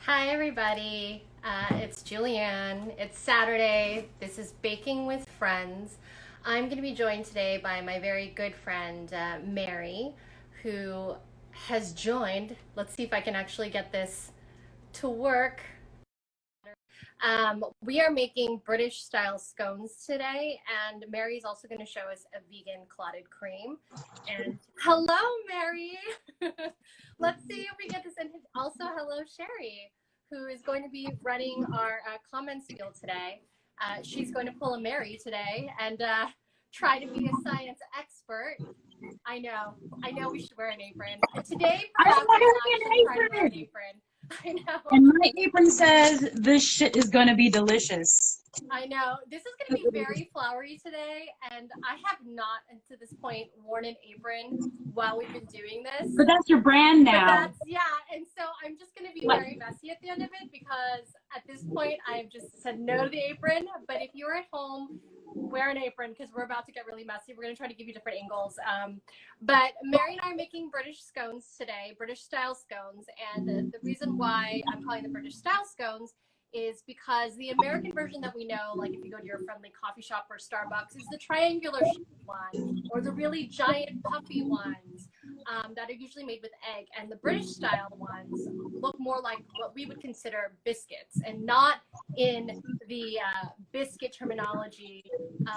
Hi, everybody. It's Julianne. It's Saturday. This is Baking with Friends. I'm going to be joined today by my very good friend, Mary, who has joined. Let's see if I can actually get this to work. We are making British style scones today, and Mary's also going to show us a vegan clotted cream. And hello, Mary. Let's see if we get this in. Also, hello, Sherry, who is going to be running our comments field today. She's going to pull a Mary today and try to be a science expert. I know we should wear an apron. Today, perhaps we'll actually try to wear an apron. I know. And my apron says this shit is gonna be delicious. I know. This is going to be very flowery today, and I have not, to this point, worn an apron while we've been doing this. But that's your brand now. Yeah, and so I'm just going to be very messy at the end of it because at this point I've just said no to the apron. But if you're at home, wear an apron because we're about to get really messy. We're going to try to give you different angles. But Mary and I are making British scones today, British style scones. And the reason why I'm calling them British style scones is because the American version that we know, like if you go to your friendly coffee shop or Starbucks, is the triangular one or the really giant puffy ones that are usually made with egg. And the British style ones look more like what we would consider biscuits, and not in the biscuit terminology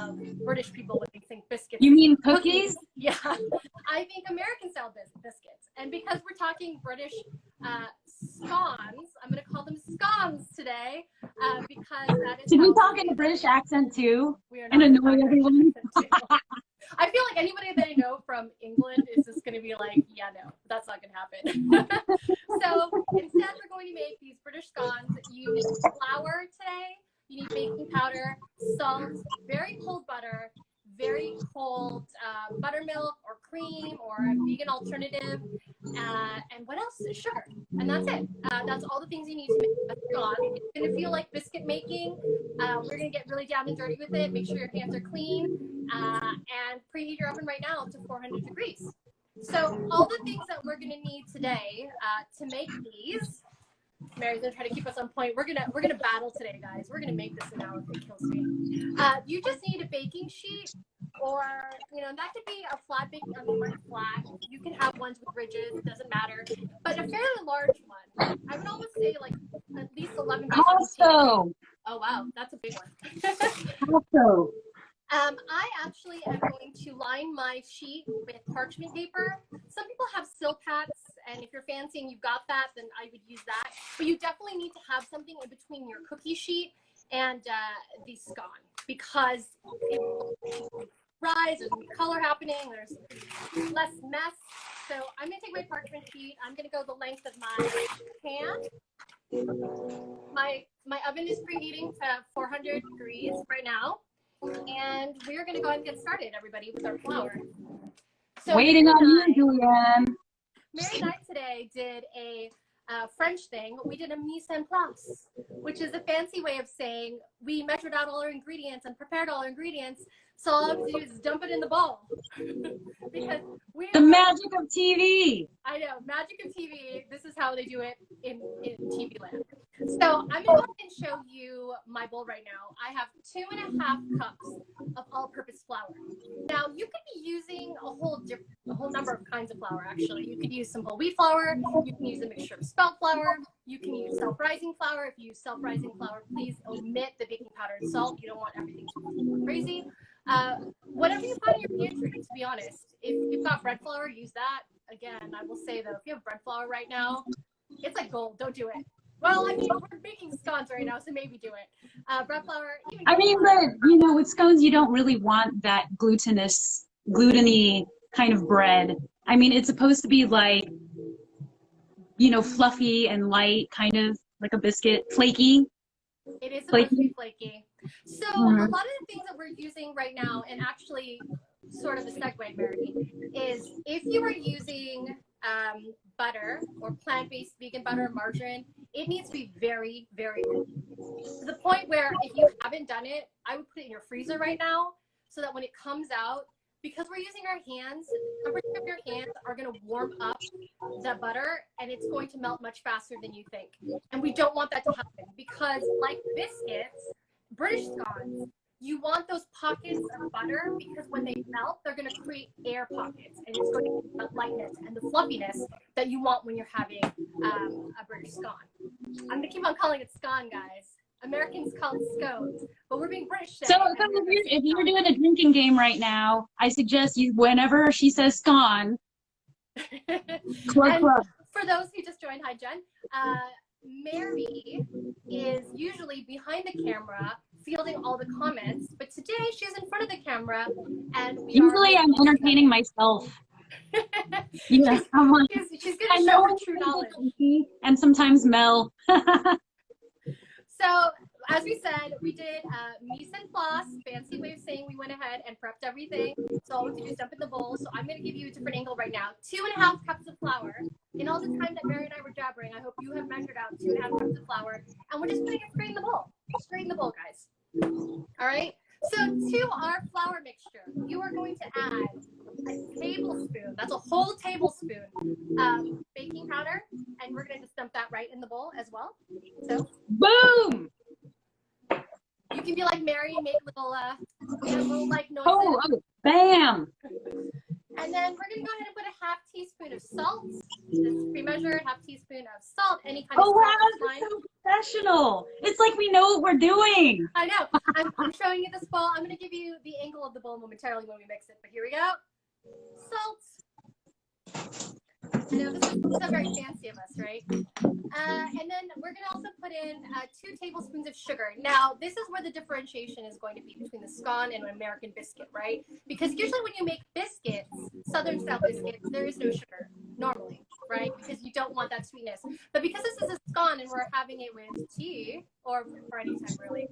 of British people when they think biscuits. You mean cookies? Yeah, I think American style biscuits. And because we're talking British scones, I'm going to call them scones today because that is. Should we talk in a British accent too? We are and annoy everyone. I feel like anybody that I know from England is just going to be like, yeah, no, that's not going to happen. So instead, we're going to make these British scones. You need flour today. You need baking powder, salt, very cold butter, very cold buttermilk or cream or a vegan alternative, and what else? Sugar, and that's it. That's all the things you need to make a scone. It's going to feel like biscuit making. We're going to get really down and dirty with it. Make sure your hands are clean, and preheat your oven right now to 400 degrees. So all the things that we're going to need today to make these. Mary's gonna try to keep us on point. We're gonna battle today, guys. We're gonna make this an hour if it kills me. You just need a baking sheet, or that could be a flat baking. I mean, mine's flat. You can have ones with ridges. It doesn't matter. But a fairly large one. I would always say like at least 11 by 17. Oh wow, that's a big one. Also. I actually am going to line my sheet with parchment paper. Some people have silk hats, and if you're fancy and you've got that, then I would use that. But you definitely need to have something in between your cookie sheet and the scone because it will rise, there's color happening, there's less mess. So I'm going to take my parchment sheet. I'm going to go the length of my pan. My oven is preheating to 400 degrees right now. And we're going to go ahead and get started, everybody, with our flour. So waiting on you, Julianne. Mary and I today did a French thing. We did a mise en place, which is a fancy way of saying we measured out all our ingredients and prepared all our ingredients. So all I have to do is dump it in the bowl. Because the magic of TV. I know, magic of TV. This is how they do it in TV land. So I'm going to go ahead and show you my bowl right now. I have 2.5 cups of all-purpose flour. Now, you could be using a whole number of kinds of flour, actually. You could use some whole wheat flour. You can use a mixture of spelt flour. You can use self-rising flour. If you use self-rising flour, please omit the baking powder and salt. You don't want everything to be crazy. Whatever you find in your pantry, to be honest. If you've got bread flour, use that. Again, I will say, though, if you have bread flour right now, it's like gold. Don't do it. Well, I mean, we're making scones right now, so maybe do it. Bread flour. I mean, but, with scones, you don't really want that gluteny kind of bread. I mean, it's supposed to be like, fluffy and light, kind of like a biscuit, flaky. It is supposed to be flaky. So a lot of the things that we're using right now, and actually sort of a segue, Mary, is if you are using butter or plant-based vegan butter or margarine, it needs to be very, very good. To the point where if you haven't done it, I would put it in your freezer right now so that when it comes out, because we're using our hands, the temperature of your hands are going to warm up the butter, and it's going to melt much faster than you think. And we don't want that to happen because, like biscuits, British scones, you want those pockets of butter because when they melt, they're going to create air pockets, and it's going to give the lightness and the fluffiness that you want when you're having a British scone. I'm going to keep on calling it scone, guys. Americans call it scones, but we're being British. So if you're doing a drinking game right now, I suggest you, whenever she says scone, club. For those who just joined, hi Jen. Mary is usually behind the camera fielding all the comments, but today she's in front of the camera, and usually I'm entertaining myself. Yeah, I'm like, she's going to show her true knowledge. And sometimes Mel. So, as we said, we did mise en place, fancy way of saying we went ahead and prepped everything. So all we have to do is dump in the bowl. So I'm going to give you a different angle right now. 2.5 cups of flour. In all the time that Mary and I were jabbering, I hope you have measured out 2.5 cups of flour. And we're just putting it straight in the bowl. Straight in the bowl, guys. All right? So to our flour mixture, you are going to add a tablespoon, that's a whole tablespoon baking powder, and we're going to just dump that right in the bowl as well. So boom! You can be like Mary and make little like noises. Oh, bam! And then we're going to go ahead and put a 1/2 teaspoon of salt. Just pre-measured, 1/2 teaspoon of salt, any kind of salt. Oh, wow, that's so professional. It's like we know what we're doing. I know. I'm showing you this bowl. I'm going to give you the angle of the bowl momentarily when we mix it. But here we go. Salt. I know this is not very fancy of us, right? And then we're going to also put in 2 tablespoons of sugar. Now, this is where the differentiation is going to be between the scone and an American biscuit, right? Because usually when you make biscuits, Southern style biscuits, there is no sugar normally, right? Because you don't want that sweetness. But because this is a scone and we're having it with tea, or for any time really,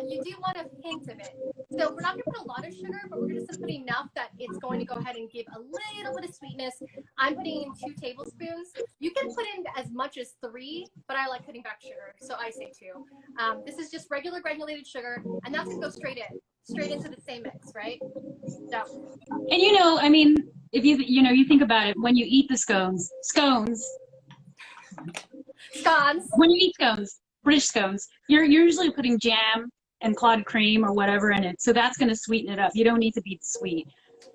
you do want a hint of it. So we're not going to put a lot of sugar, but we're just going to put enough that it's going to go ahead and give a little bit of sweetness. I'm putting in 2 tablespoons. You can put in as much as 3, but I like putting back sugar, so I say 2. This is just regular granulated sugar, and that's going to go straight into the same mix, right? So. And you know, I mean, if you think about it, when you eat the scones, when you eat scones, British scones, you're usually putting jam and clotted cream or whatever in it, so that's going to sweeten it up. You don't need to be sweet.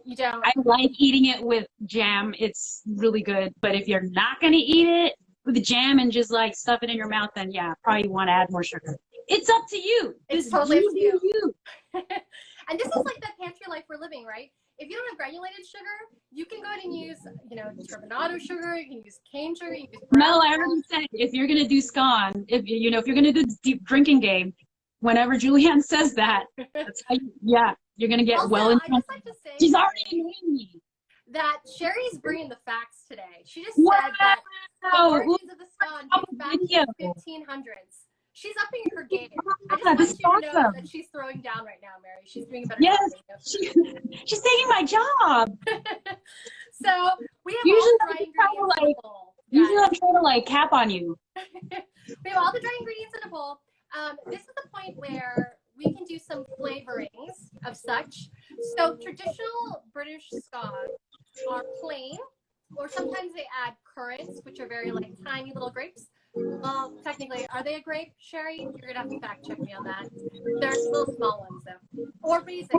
You don't. I like eating it with jam. It's really good. But if you're not going to eat it with the jam and just like stuff it in your mouth, then yeah, probably want to add more sugar. It's up to you. It's totally up to you. And this is like the pantry life we're living, right? If you don't have granulated sugar, you can go ahead and use, turbinado sugar. You can use cane sugar. You can use Mel, I already said if you're going to do scone, if you're going to do the deep drinking game, whenever Julianne says that, that's how you're going to get also, well in. I just like to say she's already annoying me. That Sherry's bringing the facts today. She just said that the origins of the scone date back to the 1500s. She's upping her game. I just want you to know that she's throwing down right now, Mary. She's doing a better job. Yes, she's taking my job. So we have all the dry ingredients in a bowl. Usually I'm trying to cap on you. We have all the dry ingredients in a bowl. This is the point where we can do some flavorings of such. So traditional British scones are plain, or sometimes they add currants, which are very like tiny little grapes. Well, technically, are they a grape, Sherry? You're gonna have to fact check me on that. They're little small ones though, or raisins,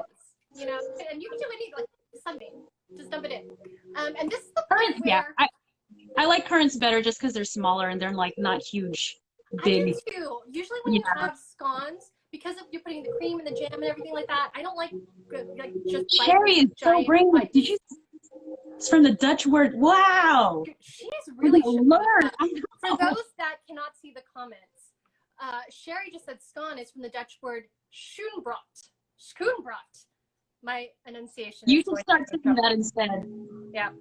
and you can do any like sunbeam. Just dump it in. And this is the point where I like currants better just because they're smaller and they're like not huge, big. I do too. Usually when you have scones, because if you're putting the cream and the jam and everything like that, I don't like just Sherry is so brilliant. Did you? It's from the Dutch word. Wow. She's really learned. For those that cannot see the comments, Sherry just said scone is from the Dutch word schoenbrot. Schoenbrot. My enunciation. You can start saying that instead. Yeah.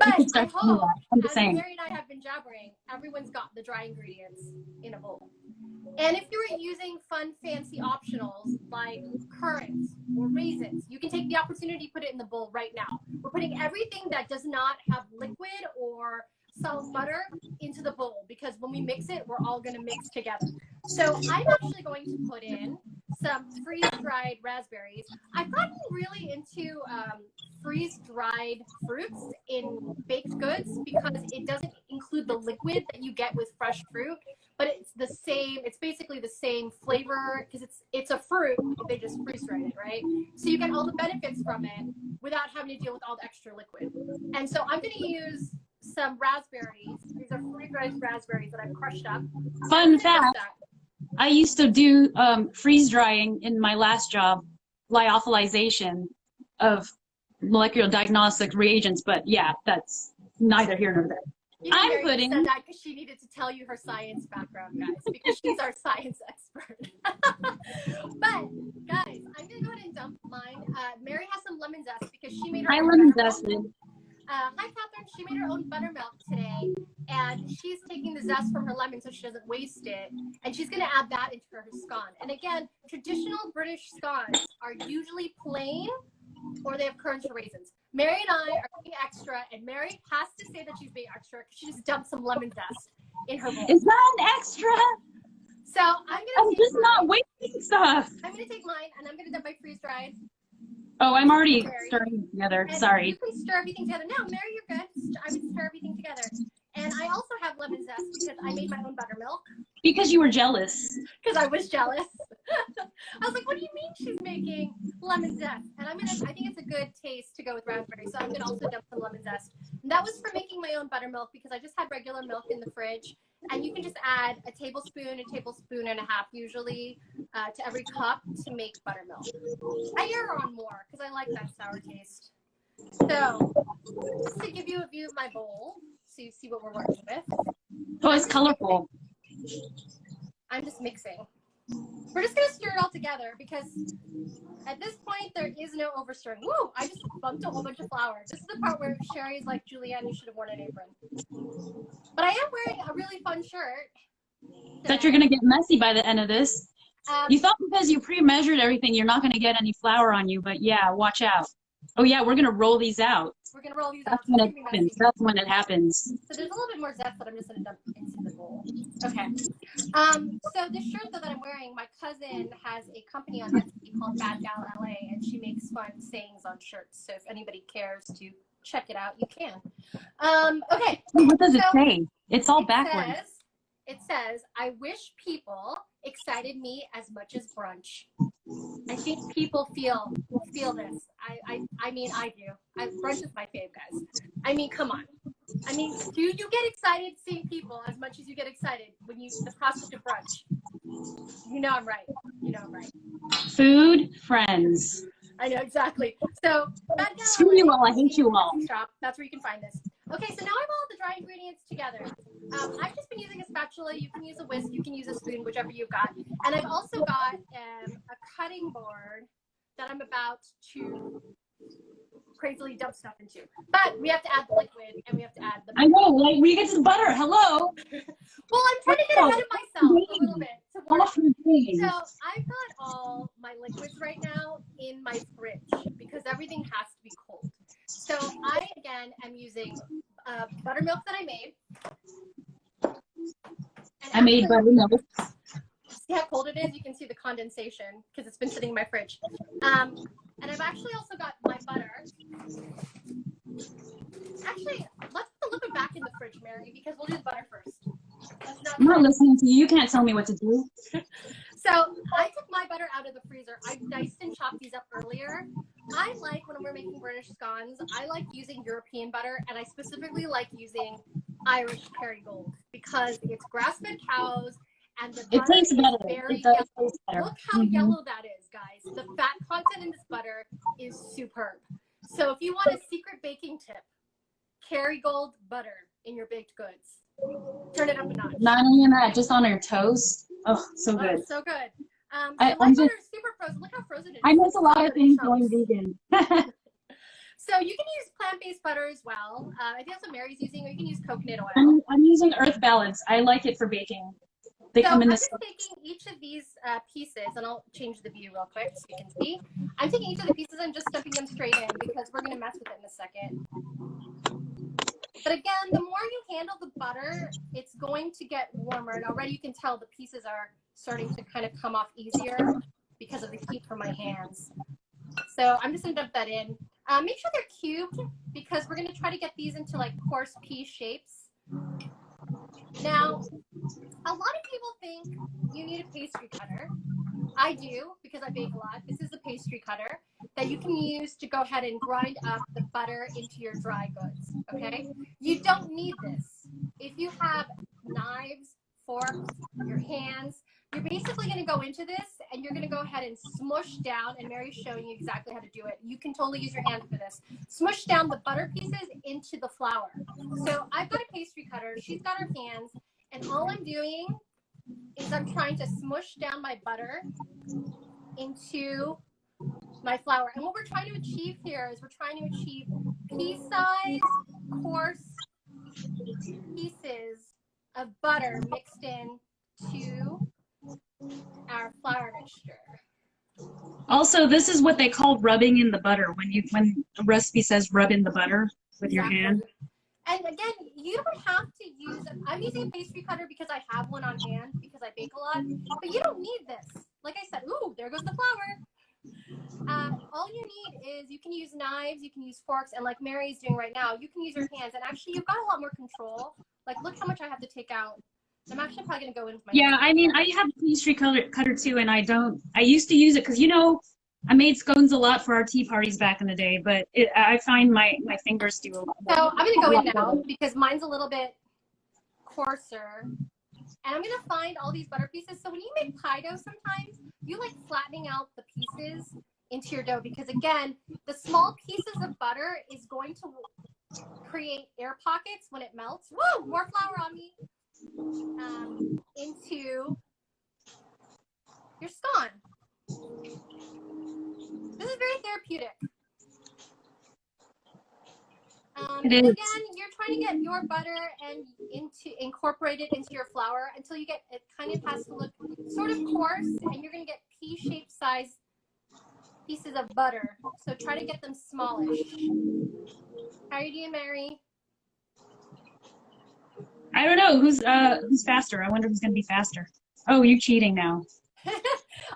But I hope, as saying. Mary and I have been jabbering, everyone's got the dry ingredients in a bowl. And if you're using fun, fancy optionals like currants or raisins, you can take the opportunity to put it in the bowl right now. We're putting everything that does not have liquid or solid butter into the bowl because when we mix it, we're all going to mix together. So I'm actually going to put in some freeze-dried raspberries. I've gotten really into freeze-dried fruits in baked goods because it doesn't include the liquid that you get with fresh fruit, but it's the same. It's basically the same flavor because it's a fruit. They just freeze-dried it, right? So you get all the benefits from it without having to deal with all the extra liquid. And so I'm going to use some raspberries. These are freeze-dried raspberries that I've crushed up. Fun fact, I used to do freeze drying in my last job, lyophilization of molecular diagnostic reagents, but yeah, that's neither here nor there. I'm putting said that because she needed to tell you her science background, guys, because she's our science expert. But guys, I'm gonna go ahead and dump mine. Mary has some lemon zest because she made her own lemon buttermilk. zested. Hi, Catherine. She made her own buttermilk today, and she's taking the zest from her lemon so she doesn't waste it, and she's gonna add that into her scone. And again, traditional British scones are usually plain or they have currants or raisins. Mary and I are being extra, and Mary has to say that she's being extra because she just dumped some lemon zest in her bowl. It's not an extra. So I'm just not wasting stuff. I'm gonna take mine, and I'm gonna dump my freeze dried. Oh, I'm already stirring together. And sorry. You can stir everything together. No, Mary, you're good. I would stir everything together. And I also have lemon zest because I made my own buttermilk. Because you were jealous. Because I was jealous. I was like, what do you mean she's making lemon zest? And I think it's a good taste to go with raspberry. So I'm gonna also dump some lemon zest. And that was for making my own buttermilk because I just had regular milk in the fridge. And you can just add a tablespoon and a half usually to every cup to make buttermilk. I err on more because I like that sour taste. So just to give you a view of my bowl so you see what we're working with. Oh, it's colorful. I'm just mixing. We're just going to stir it all together because at this point there is no overstirring. Woo! I just bumped a whole bunch of flour. This is the part where Sherry's like, Julianne, you should have worn an apron. But I am wearing a really fun shirt. That you're going to get messy by the end of this. You thought because you pre-measured everything, you're not going to get any flour on you, but yeah, watch out. Oh yeah, we're going to roll these out. We're going to roll these That's out. when it happens. That's when it happens. So there's a little bit more zest that I'm just going to dump into the bowl. Okay. So this shirt though that I'm wearing, my cousin has a company on Etsy called Bad Gal LA, and she makes fun sayings on shirts. So if anybody cares to check it out, you can. Okay. What does it say? It's all backwards. It says, I wish people excited me as much as brunch. I think people will feel this. I mean, I do. Brunch is my fave, guys. I mean, come on. I mean, do you get excited seeing people as much as you get excited when the prospect of brunch? You know I'm right. You know I'm right. Food, friends. I know, exactly. So, screw you all, I hate you all. Shop. That's where you can find this. Okay, so now I have all the dry ingredients together. I've just been using a spatula. You can use a whisk. You can use a spoon, whichever you've got. And I've also got a cutting board that I'm about to crazily dump stuff into. But we have to add the liquid and we have to add the butter. I know, like, we get to the butter. Hello. Well, I'm trying to get ahead of myself a little bit. So I've got all my liquids right now in my fridge because everything has to be cold. So I, again, am using buttermilk that I made. I made buttermilk. See how cold it is? You can see the condensation because it's been sitting in my fridge. And I've actually also got my butter. Actually, let's put the liquid back in the fridge, Mary, because we'll do the butter first. I'm not listening to you. You can't tell me what to do. So I took my butter out of the freezer. I diced and chopped these up earlier. I like, when we're making British scones, I like using European butter, and I specifically like using Irish Kerrygold because it's grass-fed cows, and the butter tastes better. Very it does yellow. taste better. Look how yellow that is, guys. The fat content in this butter is superb. So if you want a secret baking tip, Kerrygold butter in your baked goods. Turn it up a notch. Not only that, just on your toast. Oh, so good. So good. So my butter is super frozen. Look how frozen it is. I miss a lot of things going vegan. So you can use plant-based butter as well. I think that's what Mary's using, or you can use coconut oil. I'm using Earth Balance. I like it for baking. They come in I'm this. just taking each of these pieces, and I'll change the view real quick so you can see. I'm taking each of the pieces and just stuffing them straight in because we're going to mess with it in a second. But again, the more you handle the butter, it's going to get warmer. And already you can tell the pieces are starting to kind of come off easier. because of the heat from my hands. So I'm just gonna dump that in. Make sure they're cubed because we're gonna try to get these into like coarse pea shapes. Now, a lot of people think you need a pastry cutter. I do because I bake a lot. This is a pastry cutter that you can use to go ahead and grind up the butter into your dry goods, okay? You don't need this. If you have knives, forks, your hands, you're basically gonna go into this and you're gonna go ahead and smush down, and Mary's showing you exactly how to do it. You can totally use your hand for this. Smush down the butter pieces into the flour. So I've got a pastry cutter, she's got her hands, and all I'm doing is I'm trying to smush down my butter into my flour. And what we're trying to achieve here is we're trying to achieve pea-sized, coarse pieces of butter mixed in to our flour mixture. Also, this is what they call rubbing in the butter when a recipe says rub in the butter with your hand. And again, you don't have to use, I'm using a pastry cutter because I have one on hand because I bake a lot, but you don't need this. Like I said, ooh, there goes the flour. All you need is you can use knives, you can use forks, and like Mary's doing right now, you can use your hands. And actually, you've got a lot more control. Like, look how much I have to take out. I'm actually probably going to go in with my hands. I mean, I have a pastry cutter too, and I used to use it because, you know, I made scones a lot for our tea parties back in the day, but I find my fingers do a lot more. So I'm going to go in now because mine's a little bit coarser. And I'm going to find all these butter pieces. So when you make pie dough sometimes, you like flattening out the pieces into your dough because, again, the small pieces of butter is going to create air pockets when it melts. Woo! More flour on me. Into your scone. This is very therapeutic. And again, you're trying to get your butter and incorporate it into your flour until you get it kind of has to look sort of coarse, and you're going to get pea-shaped size pieces of butter. So try to get them smallish. How are you doing, Mary? I don't know who's faster. I wonder who's going to be faster. Oh, you're cheating now.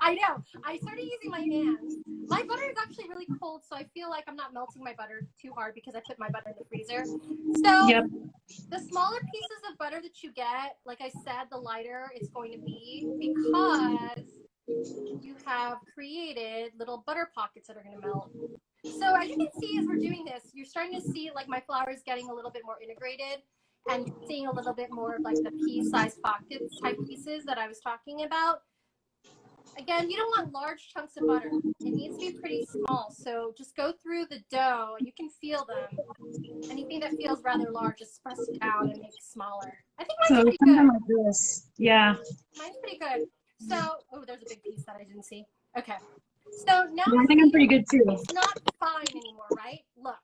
I know. I started using my hands. My butter is actually really cold, so I feel like I'm not melting my butter too hard because I put my butter in the freezer. So yep. The smaller pieces of butter that you get, like I said, the lighter it's going to be because you have created little butter pockets that are going to melt. So as you can see, as we're doing this, you're starting to see like my flour is getting a little bit more integrated and seeing a little bit more of like the pea-sized pockets type pieces that I was talking about. Again, you don't want large chunks of butter. It needs to be pretty small. So just go through the dough and you can feel them. Anything that feels rather large, just press it down and make it smaller. I think mine's pretty good. Like this. Yeah. Mine's pretty good. So, oh, there's a big piece that I didn't see. Okay. So now I think I'm pretty good too. It's not fine anymore, right? Look,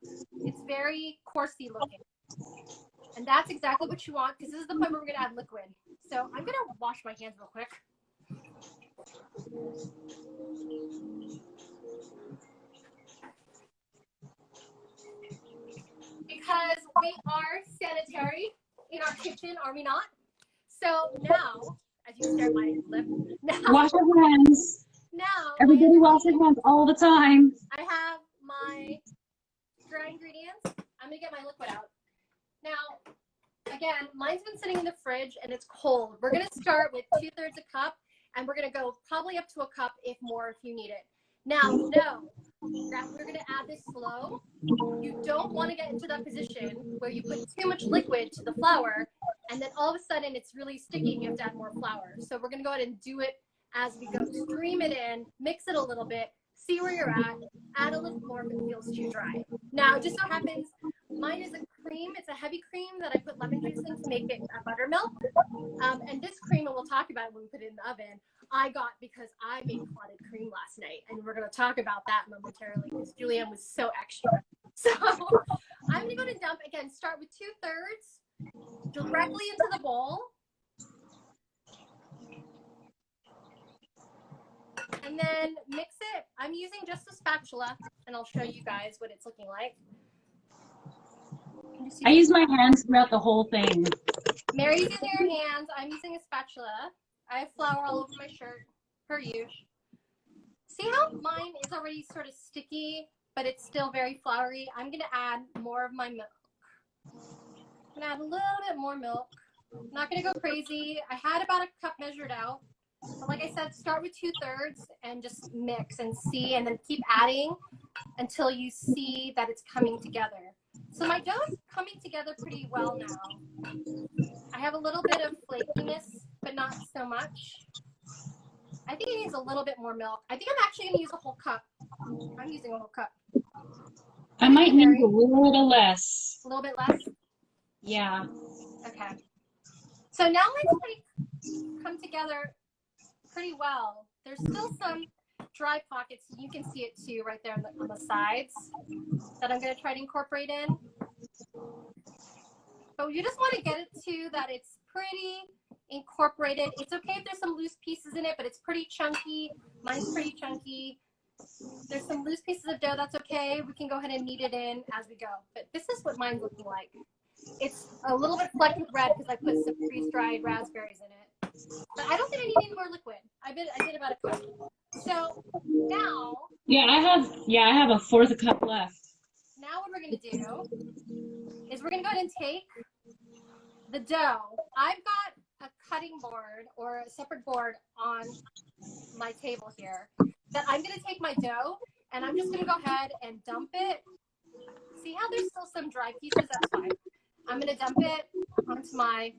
it's very coursey looking. And that's exactly what you want because this is the point where we're going to add liquid. So I'm going to wash my hands real quick. Because we are sanitary in our kitchen, are we not? So now, as you stare at my lip, now wash your hands. Now everybody wash their hands all the time. I have my dry ingredients. I'm gonna get my liquid out. Now, again, mine's been sitting in the fridge and it's cold. We're gonna start with 2/3 a cup. And we're going to go probably up to a cup if you need it. Now, know that we're going to add this slow. You don't want to get into that position where you put too much liquid to the flour, and then all of a sudden it's really sticky and you have to add more flour. So we're going to go ahead and do it as we go. Stream it in, mix it a little bit, see where you're at, add a little more if it feels too dry. Now, it just so happens, mine is a cream. It's a heavy cream that I put lemon juice in to make it a buttermilk. And this cream, and we'll talk about it when we put it in the oven, I got because I made clotted cream last night. And we're going to talk about that momentarily because Julianne was so extra. So I'm going to go to dump. Again, start with 2/3 directly into the bowl. And then mix it. I'm using just a spatula, and I'll show you guys what it's looking like. I use my hands throughout the whole thing. Mary's using her hands. I'm using a spatula. I have flour all over my shirt, per usual. See how mine is already sort of sticky, but it's still very floury? I'm going to add more of my milk. I'm going to add a little bit more milk. I'm not going to go crazy. I had about a cup measured out. But like I said, start with 2/3 and just mix and see, and then keep adding until you see that it's coming together. So my dough is coming together pretty well now. I have a little bit of flakiness, but not so much. I think it needs a little bit more milk. I think I'm actually going to use a whole cup. I'm using a whole cup. I might need a little less. A little bit less? Yeah. Okay. So now mine's come together pretty well. There's still some dry pockets. You can see it too right there on the sides that I'm going to try to incorporate in. But you just want to get it to that it's pretty incorporated. It's okay if there's some loose pieces in it, but it's pretty chunky. Mine's pretty chunky. There's some loose pieces of dough. That's okay. We can go ahead and knead it in as we go. But this is what mine's looking like. It's a little bit flecked with red because I put some freeze-dried raspberries in it. But I don't think I need any more liquid. I did about a cup. So now. Yeah, I have a 1/4 cup left. Now what we're going to do is we're going to go ahead and take the dough. I've got a cutting board or a separate board on my table here that I'm going to take my dough and I'm just going to go ahead and dump it. See how there's still some dry pieces? That's fine. I'm going to dump it onto my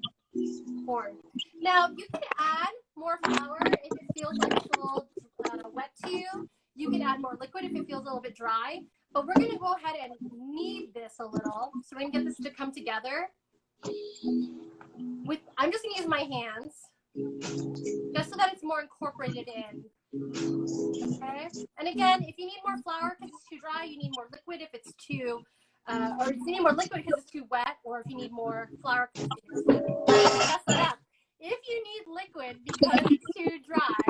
board. Now you can add more flour if it feels like it's a little wet to you. You can add more liquid if it feels a little bit dry. But we're going to go ahead and knead this a little so we can get this to come together. I'm just going to use my hands just so that it's more incorporated in. Okay. And again, if you need more flour because it's too dry, you need more liquid if it's too, or if you need more liquid because it's too wet, or if you need more flour because it's too mess it up. If you need liquid because it's too dry,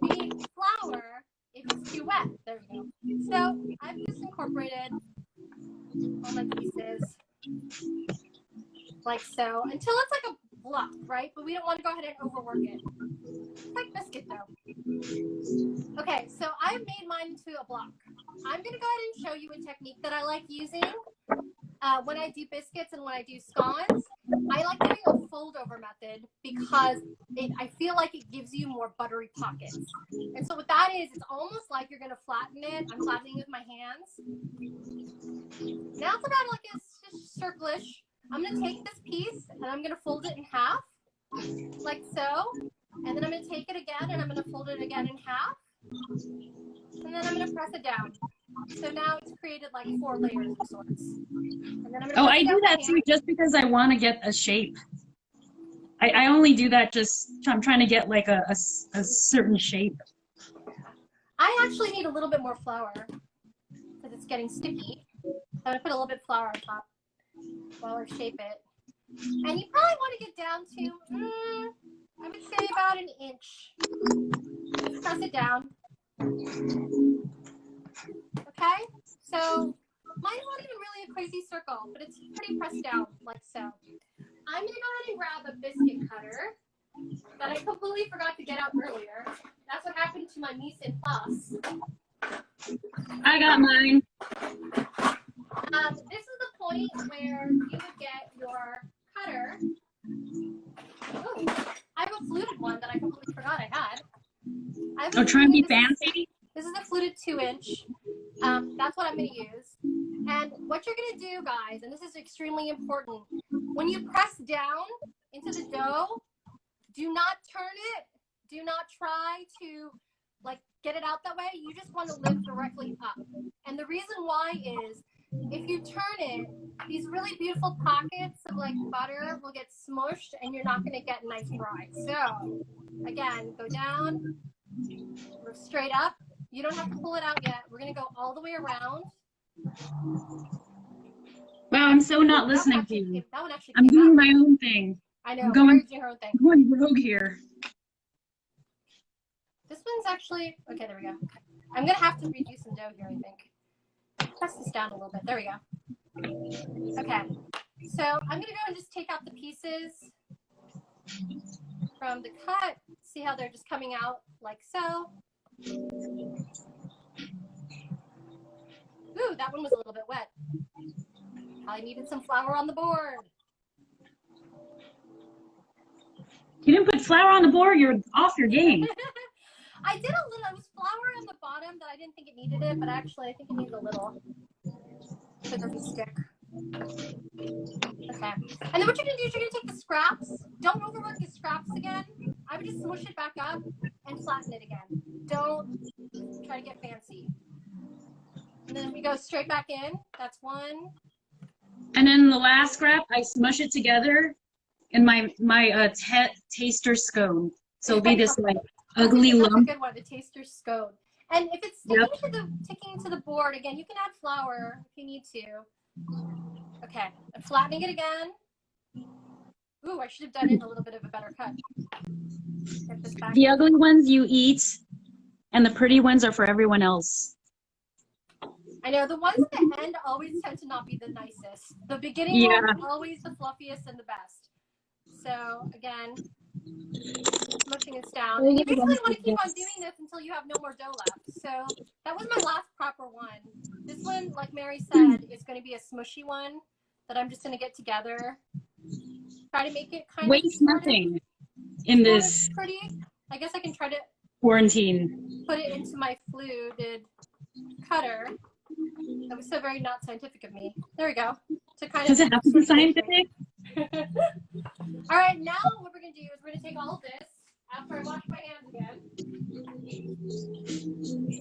you need flour if it's too wet. There we go. So I've just incorporated all my pieces like so until it's like a block, right? But we don't want to go ahead and overwork it. It's like biscuit dough. Okay, so I've made mine into a block. I'm going to go ahead and show you a technique that I like using when I do biscuits and when I do scones. I like doing a fold over method because I feel like it gives you more buttery pockets. And so what that is, it's almost like you're going to flatten it. I'm flattening it with my hands. Now it's about like a circlish. I'm going to take this piece and I'm going to fold it in half, like so. And then I'm going to take it again and I'm going to fold it again in half. And then I'm going to press it down. So now it's created like 4 layers of sorts. And then I do that too just because I want to get a shape. I only do that I'm trying to get like a certain shape. I actually need a little bit more flour because it's getting sticky. So I'm going to put a little bit of flour on top while I shape it. And you probably want to get down to, I would say about an inch. Just press it down. Okay, so mine's not even really a crazy circle, but it's pretty pressed down, like so. I'm going to go ahead and grab a biscuit cutter that I completely forgot to get out earlier. That's what happened to my mise en place. I got mine. This is the point where you would get your cutter. Oh, I have a fluted one that I completely forgot I had. Try and be fancy? This is a fluted 2-inch. That's what I'm going to use. And what you're going to do, guys, and this is extremely important, when you press down into the dough, do not turn it. Do not try to like get it out that way. You just want to lift directly up. And the reason why is if you turn it, these really beautiful pockets of like butter will get smushed and you're not going to get nice dry. So again, go down, straight up. You don't have to pull it out yet. We're going to go all the way around. Wow, I'm so not listening to you. That one actually I'm doing my own thing. I know. I'm going rogue here. This one's actually, okay, there we go. I'm going to have to redo some dough here, I think. Press this down a little bit. There we go. Okay. So I'm going to go and just take out the pieces from the cut. See how they're just coming out like so. Ooh, that one was a little bit wet. Probably needed some flour on the board. You didn't put flour on the board, you're off your game. I did a little. It was flour on the bottom that I didn't think it needed it, but actually I think it needed a little. So it doesn't stick. Okay. And then what you're going to do is you're going to take the scraps. Don't overwork the scraps again. I would just smush it back up and flatten it again. Don't try to get fancy. And then we go straight back in. That's one. And then the last scrap, I smush it together in my taster scone. So it'll be this like ugly lump. That's a good one, the taster scone. And if it's sticking to the board, again, you can add flour if you need to. Okay, I'm flattening it again. Ooh, I should have done it a little bit of a better cut. Get this back. The ugly ones you eat, and the pretty ones are for everyone else. I know, the ones at the end always tend to not be the nicest. The beginning ones are always the fluffiest and the best. So, again, smushing this down. And you basically want to keep on doing this until you have no more dough left. So, that was my last proper one. This one, like Mary said, is going to be a smushy one that I'm just going to get together. Try to make it kind of waste nothing in this pretty. I guess I can try to quarantine. Put it into my fluted cutter. That was so very not scientific of me. There we go. To kind Does it have to be scientific? All right, now what we're going to do is we're going to take all of this after I wash my hands again.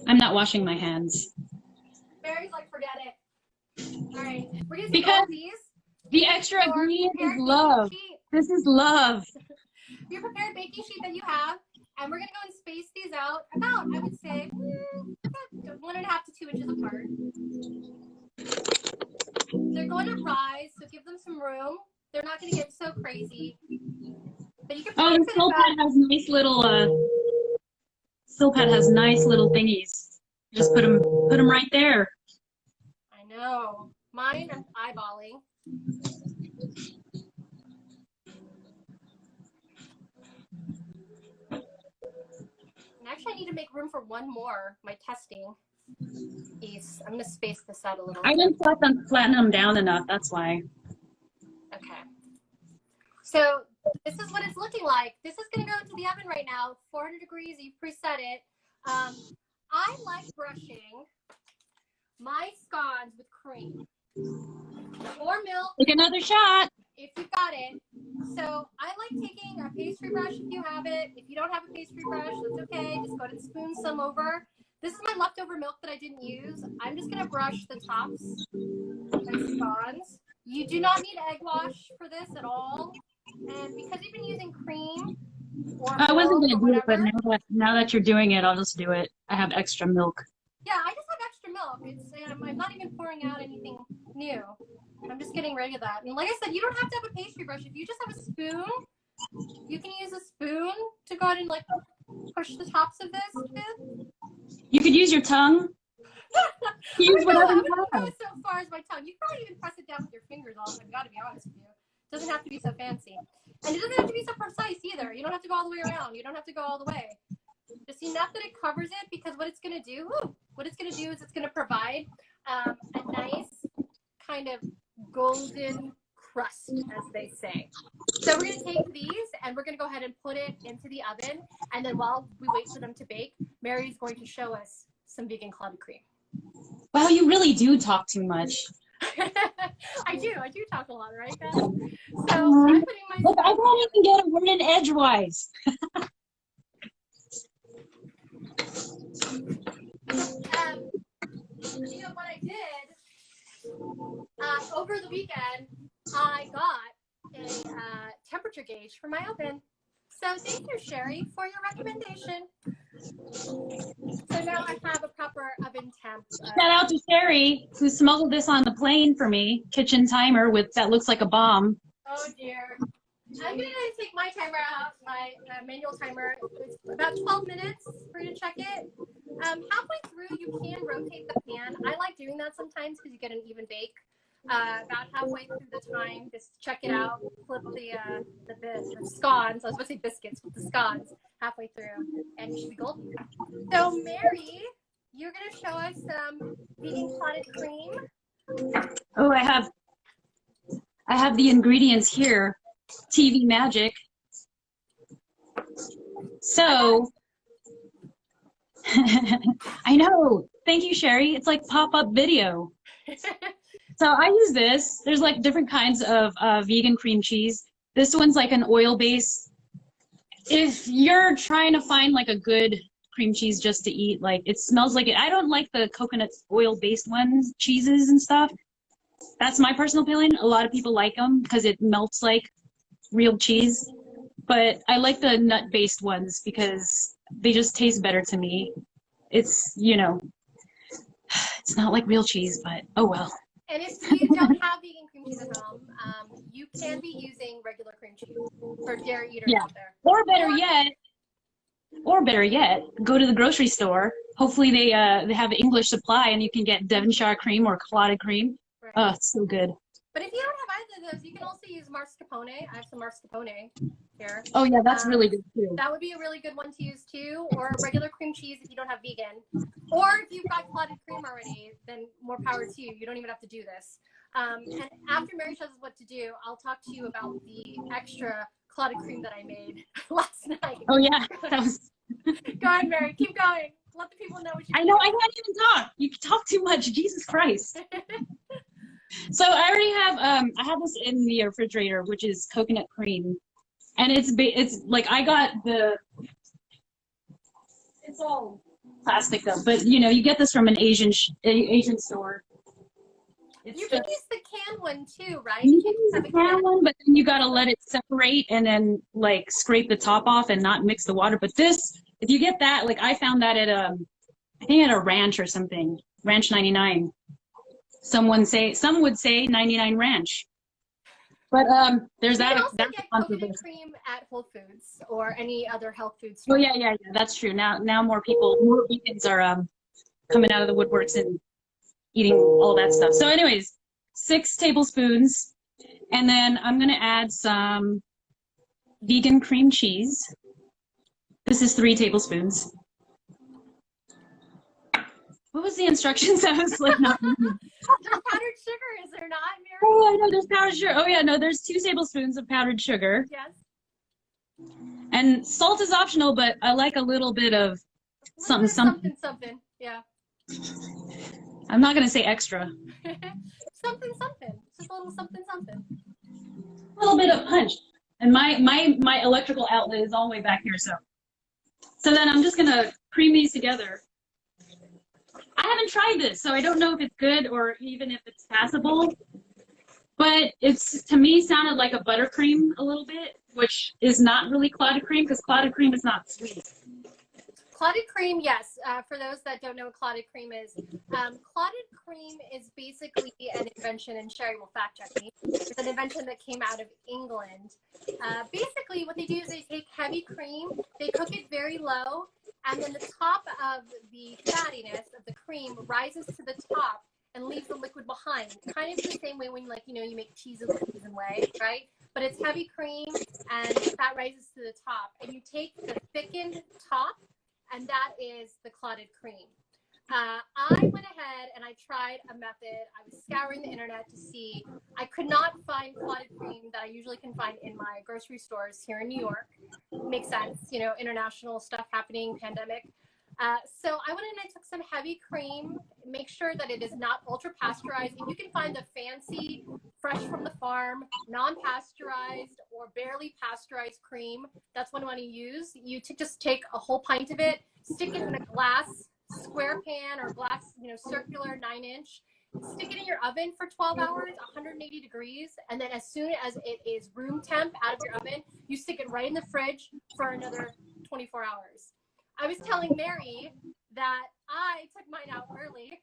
I'm not washing my hands. Mary's like, forget it. All right, we're going to take all these. The extra ingredient is love. This is love. Your prepared baking sheet that you have, and we're going to go and space these out about, I would say, 1.5 to 2 inches apart. They're going to rise, so give them some room. They're not going to get so crazy. But you can the Silpat has nice little Silpat has nice little thingies. Just put them right there. I know. Mine, I'm eyeballing. And actually, I need to make room for one more, my testing piece. I'm going to space this out a little. I didn't flatten them down enough, that's why. Okay. So this is what it's looking like. This is going to go into the oven right now, 400 degrees. You've preset it. I like brushing my scones with cream or milk. Take another shot. If you've got it. So I like taking a pastry brush if you have it. If you don't have a pastry brush, that's okay. Just go ahead and spoon some over. This is my leftover milk that I didn't use. I'm just going to brush the tops of my scones. You do not need egg wash for this at all. And because you've been using cream or I wasn't going to do it, whatever, but now that you're doing it, I'll just do it. I have extra milk. Yeah, I just have extra milk. I'm not even pouring out anything new. I'm just getting rid of that. And like I said, you don't have to have a pastry brush. If you just have a spoon, you can use a spoon to go ahead and like push the tops of this with. You could use your tongue. Use whatever you want. have. Go so far as my tongue. You probably even press it down with your fingers all the time. Got to be honest with you. It doesn't have to be so fancy. And it doesn't have to be so precise either. You don't have to go all the way around. You don't have to go all the way. Just enough that it covers it, because what it's going to do, is it's going to provide a nice kind of golden crust, as they say. So we're going to take these and we're going to go ahead and put it into the oven. And then while we wait for them to bake, Mary is going to show us some vegan clotted cream. Wow, you really do talk too much. I do talk a lot, right, guys? So I'm putting my. Look, I can't even get a word in edgewise. You know what I did over the weekend? I got a temperature gauge for my oven. So thank you, Sherry, for your recommendation. So now I have a proper oven temp. Shout out to Sherry, who smuggled this on the plane for me. Kitchen timer that looks like a bomb. Oh dear. I'm gonna take my timer out, my manual timer. It's about 12 minutes for you to check it. Halfway through, you can rotate the pan. I like doing that sometimes because you get an even bake. About halfway through the time, just check it out. Flip the scones. I was about to say biscuits, but the scones halfway through, and you should be golden. So Mary you're going to show us some vegan clotted cream. Oh, I have the ingredients here. TV magic. So, I know. Thank you, Sherry. It's like pop-up video. So I use this. There's like different kinds of vegan cream cheese. This one's like an oil base. If you're trying to find like a good cream cheese just to eat, like it smells like it. I don't like the coconut oil based ones, cheeses and stuff. That's my personal opinion. A lot of people like them because it melts like real cheese. But I like the nut based ones because they just taste better to me. It's, you know, it's not like real cheese, but oh well. And if you don't have vegan cream cheese at home, you can be using regular cream cheese for dairy eaters out there. Or better yet, go to the grocery store. Hopefully they have English supply and you can get Devonshire cream or clotted cream. Right. Oh, it's so good. But if you don't have either of those, you can also use mascarpone. I have some mascarpone here. Oh yeah, that's really good too. That would be a really good one to use too, or regular cream cheese if you don't have vegan. Or if you've got clotted cream already, then more power to you. You don't even have to do this. And after Mary shows us what to do, I'll talk to you about the extra clotted cream that I made last night. Oh yeah, that was. Go ahead, Mary. Keep going. Let the people know what you. I know. I can't even talk. You talk too much. Jesus Christ. So I already have I have this in the refrigerator, which is coconut cream, and it's like I got the. It's all plastic though, but you know you get this from an Asian store. You can use the canned one too, right? You can use the canned one, but then you gotta let it separate and then like scrape the top off and not mix the water. But this, if you get that, like I found that at I think at a ranch or something, Ranch 99. Some would say 99 Ranch. But there's that. You can also get coconut cream at Whole Foods or any other health food store. Oh yeah, that's true. Now more vegans are coming out of the woodworks and eating all that stuff. So anyways, 6 tablespoons, and then I'm gonna add some vegan cream cheese. This is 3 tablespoons. What was the instructions? I was like, not. There's powdered sugar, is there not, Mary? Oh, I know there's powdered sugar. Oh yeah, no, there's 2 tablespoons of powdered sugar. Yes. And salt is optional, but I like a little bit of something. Yeah. I'm not gonna say extra. something. Just a little something. A little bit of punch. And my electrical outlet is all the way back here, so then I'm just gonna cream these together. I haven't tried this, so I don't know if it's good or even if it's passable. But it's, to me, sounded like a buttercream a little bit, which is not really clotted cream because clotted cream is not sweet. Clotted cream, yes. For those that don't know what clotted cream is, clotted cream is basically an invention, and Sherry will fact check me. It's an invention that came out of England. Basically, what they do is they take heavy cream, they cook it very low, and then the top of the fattiness of the cream rises to the top and leaves the liquid behind. Kind of the same way when, like, you know, you make cheese and whey, right? But it's heavy cream and the fat rises to the top. And you take the thickened top, and that is the clotted cream. I went ahead and I tried a method. I was scouring the internet to see. I could not find clotted cream that I usually can find in my grocery stores here in New York. Makes sense, you know, international stuff happening, pandemic. So I went and I took some heavy cream. Make sure that it is not ultra pasteurized. If you can find the fancy, fresh from the farm, non-pasteurized or barely pasteurized cream, that's what I want to use. You just take a whole pint of it, stick it in a glass square pan or glass, you know, circular 9-inch. Stick it in your oven for 12 hours, 180 degrees, and then as soon as it is room temp out of your oven, you stick it right in the fridge for another 24 hours. I was telling Mary that I took mine out early.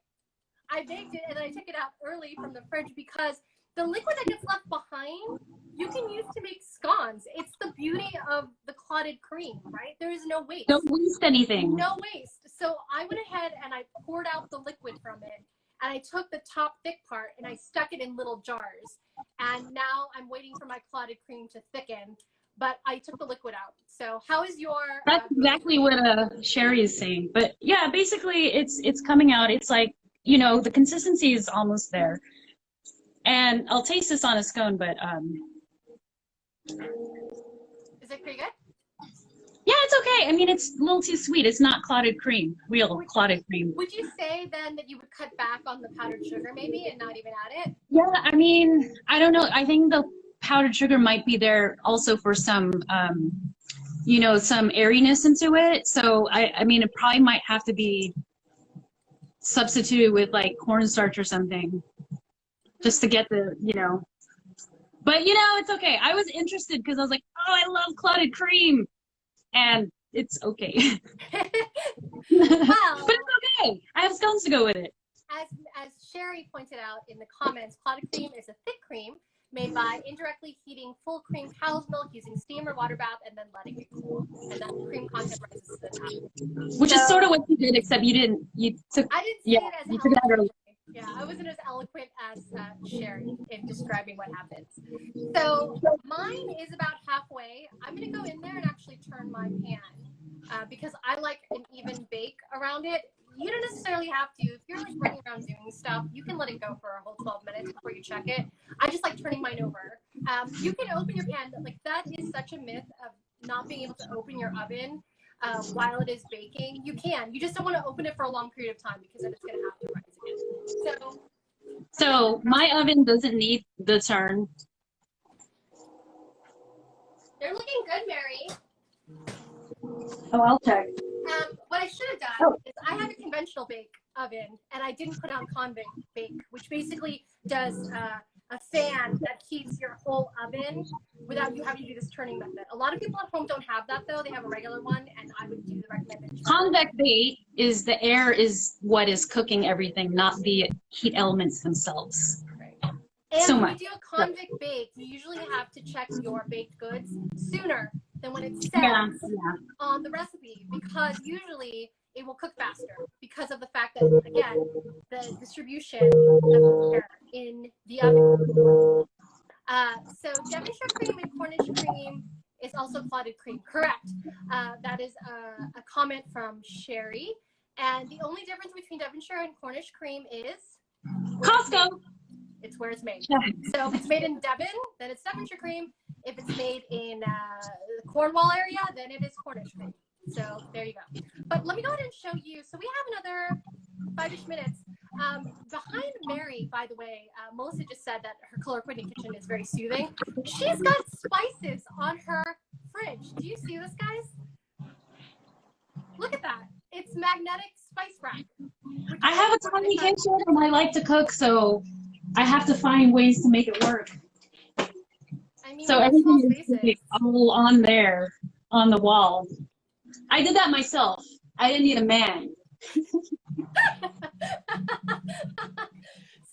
I baked it and I took it out early from the fridge because the liquid that gets left behind, you can use to make scones. It's the beauty of the clotted cream, right? There is no waste. Don't waste anything. No waste. So I went ahead and I poured out the liquid from it. And I took the top thick part and I stuck it in little jars. And now I'm waiting for my clotted cream to thicken. but I took the liquid out. So how is your? That's exactly what Sherry is saying. But yeah, basically it's coming out. It's like, the consistency is almost there. And I'll taste this on a scone, but is it pretty good? yeah, it's okay. I mean, it's a little too sweet. It's not clotted cream, real clotted cream. Would you say then that you would cut back on the powdered sugar maybe and not even add it? Yeah, I mean, I don't know. I think the powdered sugar might be there also for some, some airiness into it. So I mean, it probably might have to be substituted with like cornstarch or something, just to get the. But it's okay. I was interested because I was like, oh, I love clotted cream, and it's okay. Well, but it's okay. I have scones to go with it. As Sherry pointed out in the comments, clotted cream is a thick cream made by indirectly heating full cream cow's milk using steam or water bath and then letting it cool. And then the cream content rises to the top. Which is sort of what you did, except you didn't. I didn't say it as eloquent. Yeah, I wasn't as eloquent as Sherry in describing what happens. So mine is about halfway. I'm going to go in there and actually turn my pan because I like an even bake around it. You don't necessarily have to. If you're like running around doing stuff, you can let it go for a whole 12 minutes before you check it. I just like turning mine over. You can open your pan. Like that is such a myth of not being able to open your oven while it is baking. You can. You just don't want to open it for a long period of time because then it's going to have to rise again. So my oven doesn't need the turn. They're looking good, Mary. Oh, I'll check. What I should have done is I have a conventional bake oven and I didn't put on convict bake, which basically does a fan that heats your whole oven without you having to do this turning method. A lot of people at home don't have that though. They have a regular one and I would do the recommended. Convect bake is the air is what is cooking everything, not the heat elements themselves. Right. And so when much. you do a convict bake, you usually have to check your baked goods sooner than when it says on the recipe because usually it will cook faster because of the fact that, again, the distribution of air in the oven. So Devonshire cream and Cornish cream is also clotted cream. Correct. That is a comment from Sherry. And the only difference between Devonshire and Cornish cream is Costco. It's where it's made. So if it's made in Devon, then it's Devonshire cream. If it's made in the Cornwall area, then it is Cornish cream. So there you go. But let me go ahead and show you. So we have another 5-ish minutes. Behind Mary, by the way, Melissa just said that her color coordinating kitchen is very soothing. She's got spices on her fridge. Do you see this, guys? Look at that. It's magnetic spice rack. I have a tiny kitchen and I like to cook, so I have to find ways to make it work. I mean, so everything is all on there, on the wall. I did that myself. I didn't need a man.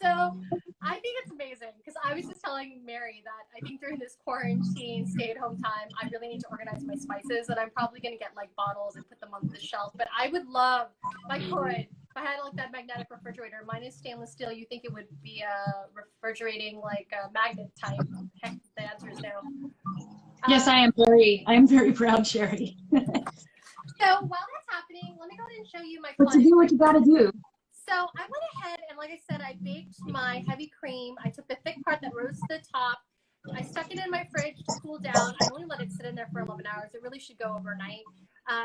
So I think it's amazing because I was just telling Mary that I think during this quarantine stay-at-home time, I really need to organize my spices, and I'm probably going to get like bottles and put them on the shelf. But I would love, if I could, if I had like that magnetic refrigerator. Mine is stainless steel. You think it would be a refrigerating like a magnet type? Heck, the answer is no. Yes, I am very proud, Sherry. So while that's happening, let me go ahead and show you my. But to do what you got to do. So I went ahead and, like I said, I baked my heavy cream. I took the thick part that rose to the top. I stuck it in my fridge to cool down. I only let it sit in there for 11 hours. It really should go overnight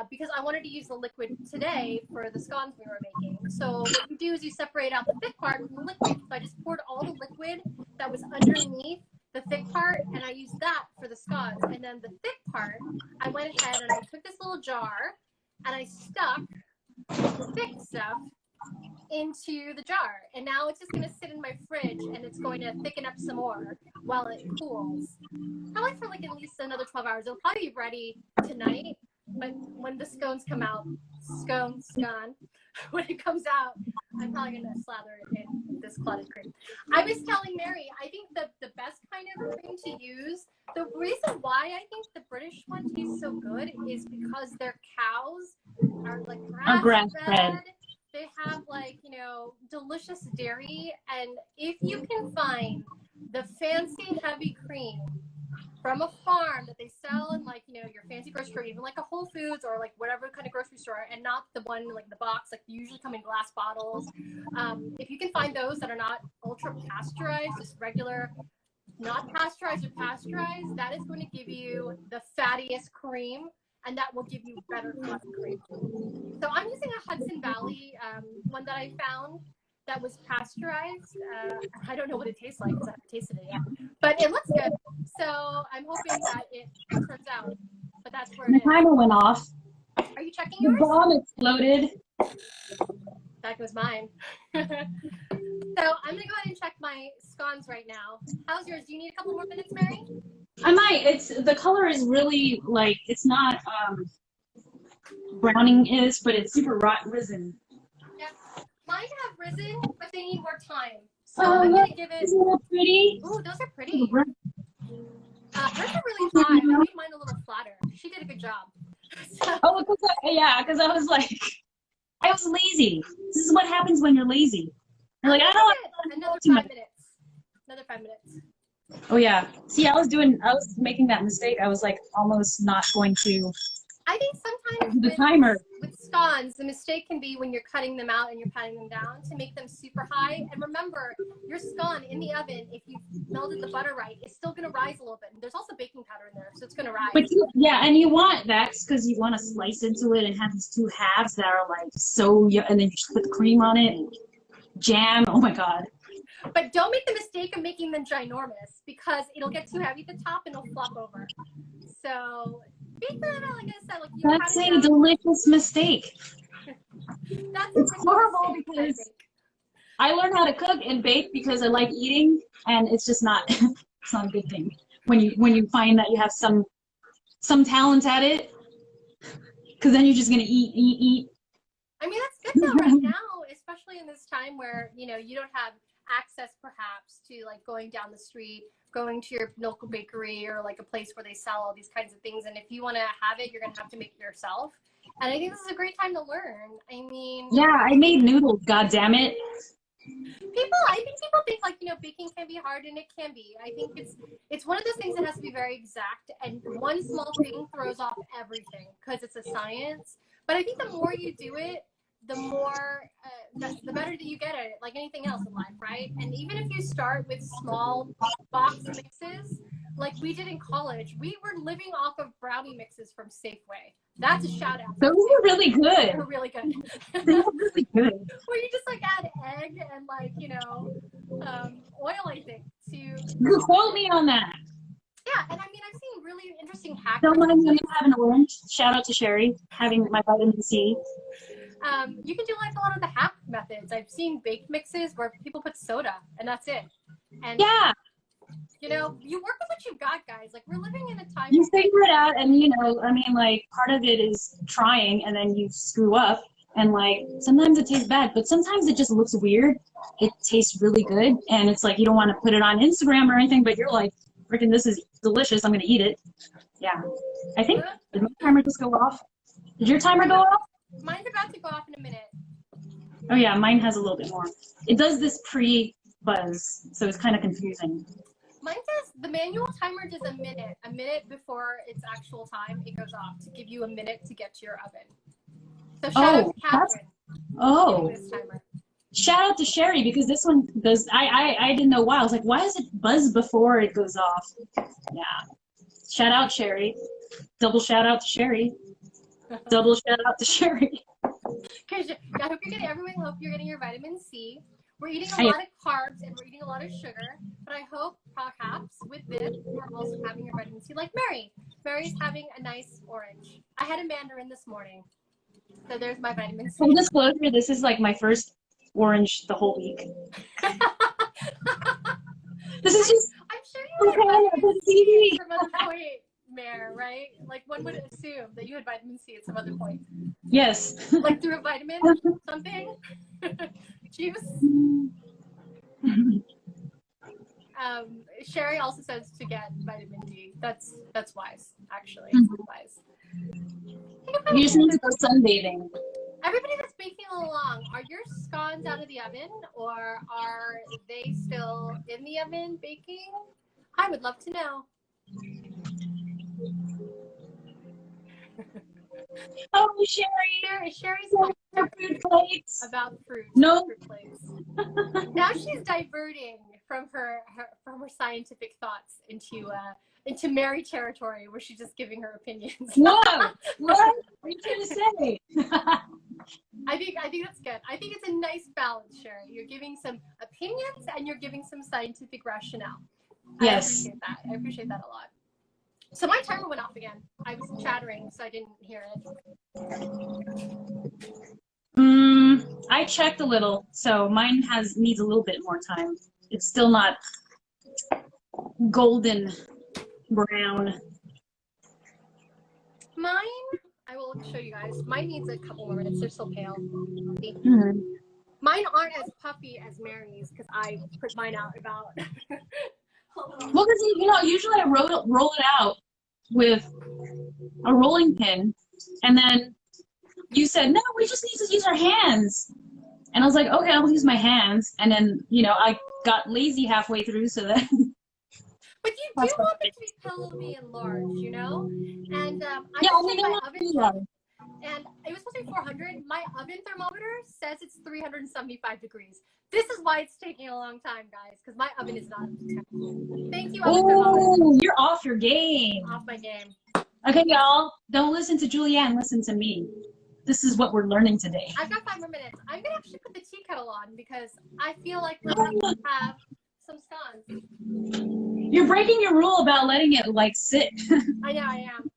because I wanted to use the liquid today for the scones we were making. So what you do is you separate out the thick part from the liquid. So I just poured all the liquid that was underneath the thick part, and I used that for the scones. And then the thick part, I went ahead and I took this little jar and I stuck the thick stuff into the jar, and now it's just going to sit in my fridge and it's going to thicken up some more while it cools, probably for like at least another 12 hours. It'll probably be ready tonight, but when the scones come out, when it comes out, I'm probably going to slather it in this clotted cream. I was telling Mary, I think the best kind of cream to use, the reason why I think the British one tastes so good is because their cows are like grass-fed. They have like, you know, delicious dairy, and if you can find the fancy heavy cream from a farm that they sell in like, your fancy grocery store, even like a Whole Foods or like whatever kind of grocery store, and not the one like the box, like they usually come in glass bottles. If you can find those that are not ultra pasteurized, just regular, not pasteurized or pasteurized, that is going to give you the fattiest cream, and that will give you better fluffy cream. So I'm using a Hudson Valley one that I found that was pasteurized. I don't know what it tastes like because I haven't tasted it yet, but it looks good. So I'm hoping that it turns out. But that's where it is. My timer went off. Are you checking The yours? bomb exploded. That goes mine. So I'm gonna go ahead and check my scones right now. How's yours? Do you need a couple more minutes, Mary? I might. The color is really like, it's not browning is, but it's super risen. Yeah. Mine have risen, but they need more time. So I'm gonna give it. Isn't that pretty? Ooh, those are pretty. Hers are really high. I made mine a little flatter. She did a good job. So, Oh, because I was like, I was lazy. This is what happens when you're lazy. You're like, I don't want another too 5 much. minutes. Another 5 minutes. Oh yeah. See, I was making that mistake. I was like almost not going to I think sometimes the timer. with scones, the mistake can be when you're cutting them out and you're patting them down to make them super high. And remember, your scone in the oven, if you melted the butter right, it's still going to rise a little bit. And there's also baking powder in there, so it's going to rise. But and you want that because you want to slice into it and have these two halves that are like so, and then you just put the cream on it and jam. Oh my God. But don't make the mistake of making them ginormous because it'll get too heavy at the top and it'll flop over. So bake them out, like I said. Like That's a delicious mistake. It's horrible because I learned how to cook and bake because I like eating, and it's just not it's not a good thing when you find that you have some talent at it, because then you're just gonna eat. I mean, that's good though right now, especially in this time where you don't have access perhaps to like going down the street, going to your local bakery or like a place where they sell all these kinds of things. And if you want to have it, you're gonna have to make it yourself. And I think this is a great time to learn. I mean, yeah, I made noodles. God damn it! I think people think like baking can be hard, and it can be. I think it's one of those things that has to be very exact, and one small thing throws off everything because it's a science. But I think the more you do it, the more the better that you get at it, like anything else in life, right? And even if you start with small box mixes, like we did in college, we were living off of brownie mixes from Safeway. That's a shout out. Those were really good. They're really good. They were really good. Where you just like add egg and like oil, I think, to. You quote me on that. Yeah, and I mean I've seen really interesting hacks. Don't mind me having orange. Shout out to Sherry having my vitamin C. You can do like a lot of the hack methods. I've seen baked mixes where people put soda and that's it. And yeah, you work with what you've got, guys. Like we're living in a time. You figure it out, and I mean, like part of it is trying, and then you screw up, and like sometimes it tastes bad, but sometimes it just looks weird. It tastes really good, and it's like you don't want to put it on Instagram or anything, but you're like, freaking, this is delicious. I'm gonna eat it. Yeah, I think did my timer just go off? Did your timer go off? Mine's about to go off in a minute. Oh yeah, mine has a little bit more. It does this pre-buzz, so it's kind of confusing. Mine says the manual timer does a minute before its actual time. It goes off to give you a minute to get to your oven. So shout out to Catherine. This timer. Shout out to Sherry because this one does. I didn't know why. I was like, why does it buzz before it goes off? Yeah. Shout out Sherry. Double shout out to Sherry. Double shout out to Sherry. Because I hope you're getting your vitamin C. We're eating a lot of carbs and we're eating a lot of sugar, but I hope perhaps with this we're also having your vitamin C, like Mary. Mary's having a nice orange. I had a mandarin this morning, so there's my vitamin C. Full disclosure, this is like my first orange the whole week. This is just. I'm sure you had vitamin C at some other point, Mare, right? Like one would assume that you had vitamin C at some other point. Yes. Like through a vitamin, something. Juice. Sherry also says to get vitamin D. That's wise, actually. Wise. You just need to go sunbathing. Everybody that's baking along, are your scones out of the oven or are they still in the oven baking? I would love to know. Oh, Sherry. Sherry's Fruit plates. about fruit. No. Fruit plates. Now she's diverting from her scientific thoughts into Mary territory, where she's just giving her opinions. Whoa! What are you trying to say? I think that's good. I think it's a nice balance, Sherry. You're giving some opinions and you're giving some scientific rationale. Yes. I appreciate that a lot. So my timer went off again. I was chattering, so I didn't hear it. I checked a little, so mine needs a little bit more time. It's still not golden brown. Mine, I will show you guys. Mine needs a couple more minutes. They're still pale. Mm-hmm. Mine aren't as puffy as Mary's because I put mine out about. Well, because usually I roll it out with a rolling pin, and then you said, no, we just need to use our hands. And I was like, okay, I'll use my hands. And then, I got lazy halfway through, so that. But you do want them to be pillowy and large, And I checked my oven, and it was supposed to be 400. My oven thermometer says it's 375 degrees. This is why it's taking a long time, guys, because my oven is not up to temperature. Thank you, oven thermometer. You're off your game. Off my game. Okay, y'all, don't listen to Julianne, listen to me. This is what we're learning today. I've got 5 more minutes. I'm going to actually put the tea kettle on because I feel like we're going to have some scones. You're breaking your rule about letting it, sit. I know, I am.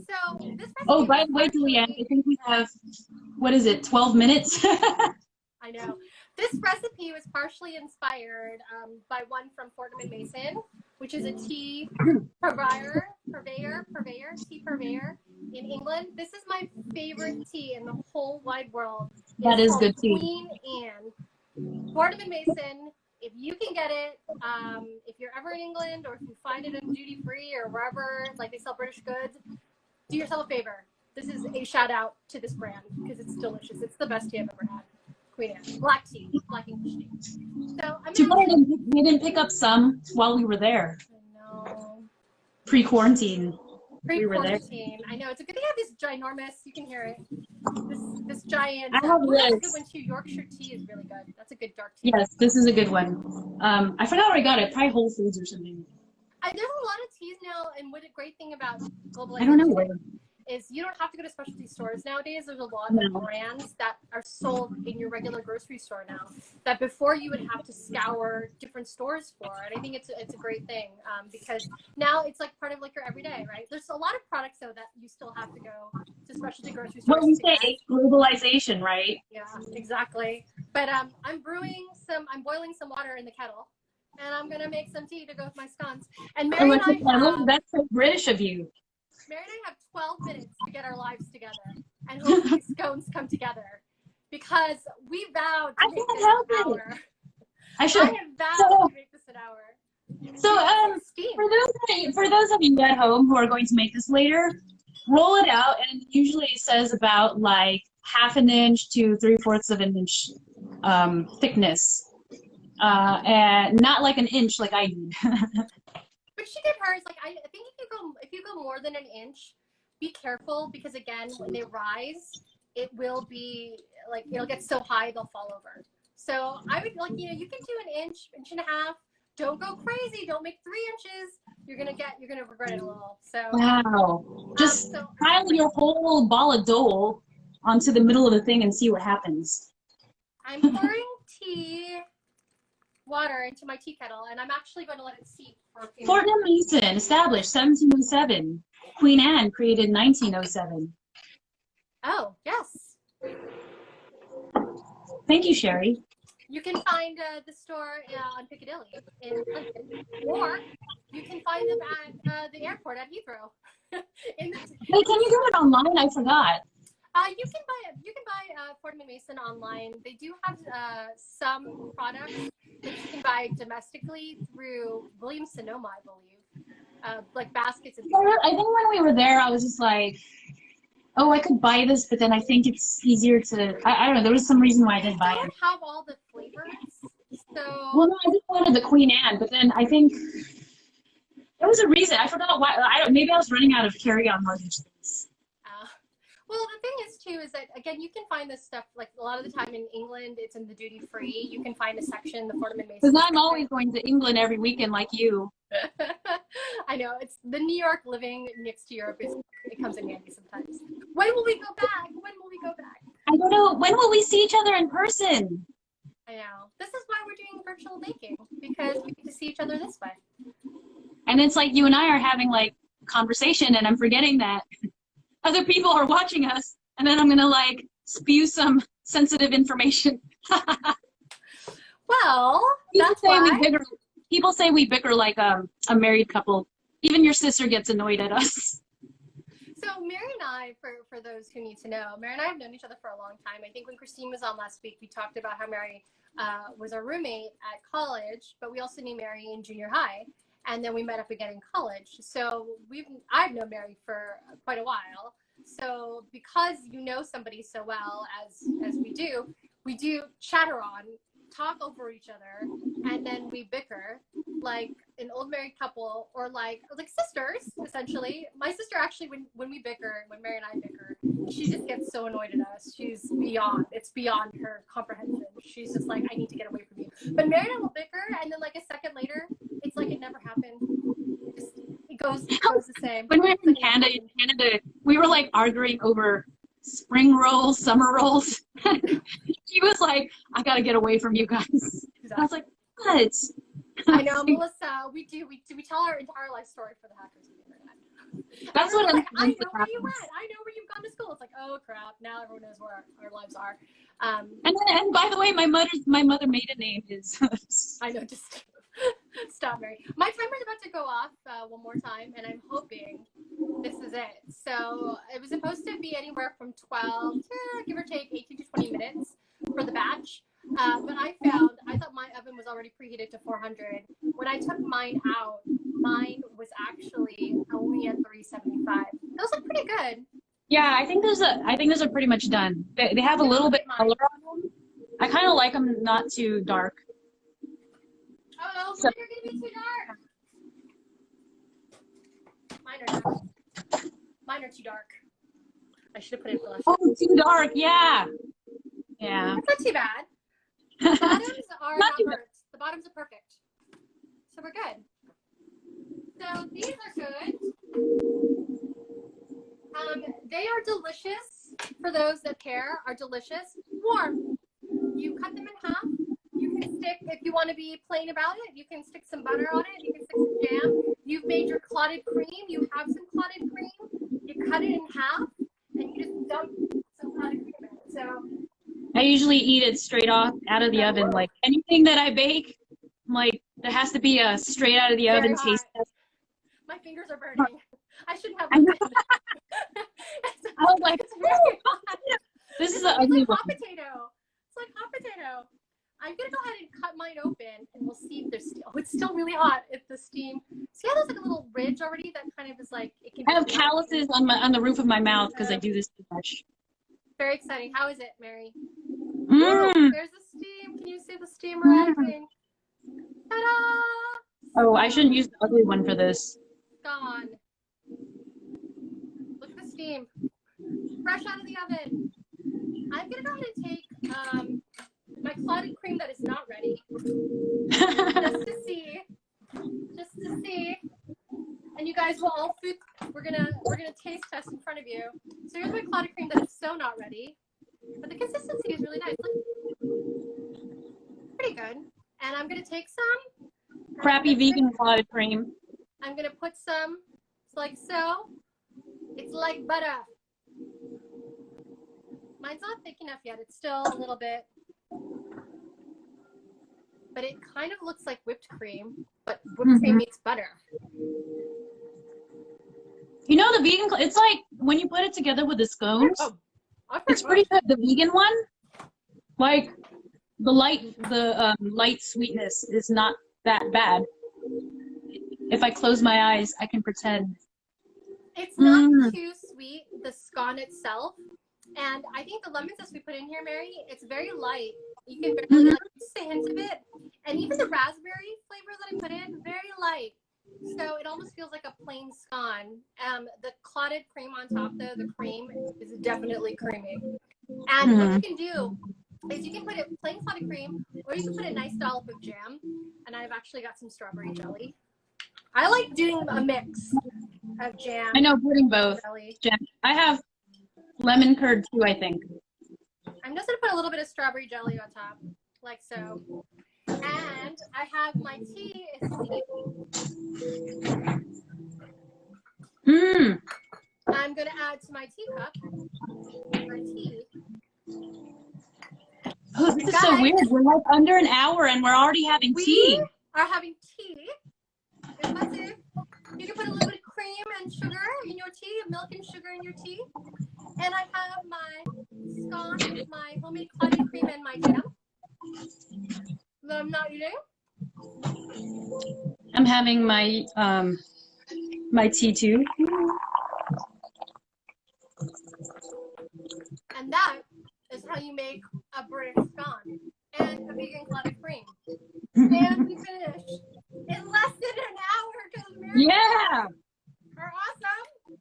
So this recipe. Oh, by the way, Julianne, I think we have, 12 minutes? I know. This recipe was partially inspired by one from Fortnum and Mason, which is a tea purveyor in England. This is my favorite tea in the whole wide world. That is good tea. Queen Anne. Fortnum and Mason. If you can get it, if you're ever in England or if you find it in duty free or wherever, like they sell British goods, do yourself a favor. This is a shout out to this brand because it's delicious. It's the best tea I've ever had. Queen Anne. Black tea. Black English tea. So I'm Too bad we didn't pick up some while we were there. I know. Pre-quarantine. We were there. I know. It's a good thing I have this ginormous, you can hear it. This giant. I have that's a good one too. Yorkshire tea is really good. That's a good dark tea. Yes, this is a good one. I forgot where I got it. Probably Whole Foods or something. There's a lot of teas now, and what a great thing about globalization. I don't know where. Is you don't have to go to specialty stores nowadays. There's a lot of brands that are sold in your regular grocery store now that before you would have to scour different stores for. And I think it's a great thing because now it's like part of like your everyday, right? There's a lot of products though that you still have to go to specialty grocery stores. What we say, globalization, right? Yeah, exactly. But I'm boiling some water in the kettle, and I'm gonna make some tea to go with my scones. And Mary and I that's so British of you. Mary and I have 12 minutes to get our lives together, and hopefully scones come together, because we vowed to make this an hour. I have vowed to make this an hour. So, for those of you at home who are going to make this later, roll it out, and usually it says about like 1/2 inch to 3/4 of an inch thickness, and not like an inch like I did. But she did hers. Like I think if you go more than an inch, be careful because again, when they rise, it will be like it'll get so high they'll fall over. So I would you can do an inch, inch and a half. Don't go crazy. Don't make 3 inches. You're gonna regret it a little. So wow, just pile your whole ball of dough onto the middle of the thing and see what happens. I'm pouring water into my tea kettle, and I'm actually going to let it steep for a few minutes. Fortnum Mason, established 1707. Queen Anne created 1907. Oh, yes. Thank you, Sherry. You can find the store on Piccadilly in London, or you can find them at the airport at Heathrow. Hey, can you do it online? I forgot. You can buy Fortnum & Mason online. They do have some products that you can buy domestically through Williams Sonoma, I believe, like baskets and things. I think when we were there, I was just like, oh, I could buy this, but then I think it's easier to. I don't know. There was some reason why I didn't buy it. They don't have all the flavors, so. Well, no, I just wanted the Queen Anne, but then I think there was a reason. I forgot why. Maybe I was running out of carry-on luggage things. Well, the thing is too is that again you can find this stuff like a lot of the time in England it's in the duty free. You can find a section, the Fordham and Mason. Because I'm always going to England every weekend like you. I know it's the New York living next to Europe is it comes in handy sometimes. When will we go back? When will we go back? I don't know. When will we see each other in person? I know. This is why we're doing virtual baking because we get to see each other this way. And it's like you and I are having like conversation, and I'm forgetting that other people are watching us, and then I'm gonna like spew some sensitive information. Well, people say we bicker like a married couple. Even your sister gets annoyed at us. So Mary and I, for those who need to know, Mary and I have known each other for a long time. I think when Christine was on last week, we talked about how Mary was our roommate at college, but we also knew Mary in junior high, and then we met up again in college. So I've known Mary for quite a while. So because you know somebody so well as we do chatter on, talk over each other, and then we bicker like an old married couple or like sisters essentially. My sister actually when we bicker, when Mary and I bicker, she just gets so annoyed at us. It's beyond her comprehension. She's just like, I need to get away from you. But Mary and I will bicker, and then like a second later it's like it never happened. It goes the same. When we were in Canada, we were like arguing over spring rolls, summer rolls. She was like, I gotta get away from you guys. Exactly. I was like, what? I know, Melissa, we tell our entire life story for the hackers. That's what like, I know where you went. I know where you've gone to school. It's like, oh crap, now everyone knows where our lives are. And by the way, my mother maiden name is I know, just stop, Mary. My timer's about to go off one more time, and I'm hoping this is it. So it was supposed to be anywhere from 12 to give or take 18 to 20 minutes for the batch. But I thought my oven was already preheated to 400. When I took mine out, mine was actually only at 375. Those look pretty good. Yeah, I think those are pretty much done. They have a little bit color on them. I kind of like them not too dark. Oh, so, you're gonna be too dark. Mine are too dark. I should have put it flush. Oh, too dark. Yeah. Yeah. It's not too bad. The bottoms are not burnt. The bottoms are perfect. So we're good. So these are good. They are delicious. For those that care, are delicious. Warm. You cut them in half. You can stick, if you want to be plain about it, you can stick some butter on it. You can stick some jam. You've made your clotted cream. You have some clotted cream. You cut it in half, and you just dump some clotted cream in it. So I usually eat it straight out of the oven. Like anything that I bake, like there has to be a straight out of the oven taste. My fingers are burning. I shouldn't have. I was like, it's very hot. This is an ugly like one. Hot potato. It's like hot potato. I'm gonna go ahead and cut mine open, and we'll see if there's still. Oh, it's still really hot. If the steam. See how there's like a little ridge already that kind of is like. It can I have calluses on the roof of my mouth because I do this too much. Very exciting. How is it, Mary? Mm. Ooh, there's the steam. Can you see the steam rising? Ta-da! Oh, I shouldn't use the ugly one for this. Gone. Look at the steam. Fresh out of the oven. I'm gonna go ahead and take my clotted cream that is not ready, just to see. And you guys will all food. We're gonna taste test in front of you. So here's my clotted cream that is so not ready, but the consistency is really nice. Look, pretty good. And I'm gonna take some crappy vegan clotted cream. I'm gonna put some. It's like so. It's like butter. Mine's not thick enough yet. It's still a little bit. But it kind of looks like whipped cream, but whipped cream meets butter. You know the vegan, it's like when you put it together with the scones, it's pretty good. The vegan one, like the light sweetness is not that bad. If I close my eyes, I can pretend. It's not too sweet, the scone itself. And I think the lemon zest we put in here, Mary, it's very light. You can barely just a hint of it. And even the raspberry flavor that I put in, very light. So it almost feels like a plain scone. The clotted cream on top, though, the cream is definitely creamy. And what you can do is you can put it plain clotted cream, or you can put a nice dollop of jam. And I've actually got some strawberry jelly. I like doing a mix of jam. I know, putting both. Jelly. Jam. I have lemon curd too, I think. I'm just gonna put a little bit of strawberry jelly on top, like so. And I have my tea is steaming. I'm gonna add to my teacup my tea. Oh, this is so weird. We're like under an hour and we're already having tea. We are having tea. It's massive. You can put a little bit of cream and sugar in your tea, milk and sugar in your tea. And I have my scone, my homemade clotted cream, and my jam that I'm not eating. I'm having my my tea too. And that is how you make a British scone and a vegan clotted cream. And we finished in less than an hour because Mary are awesome.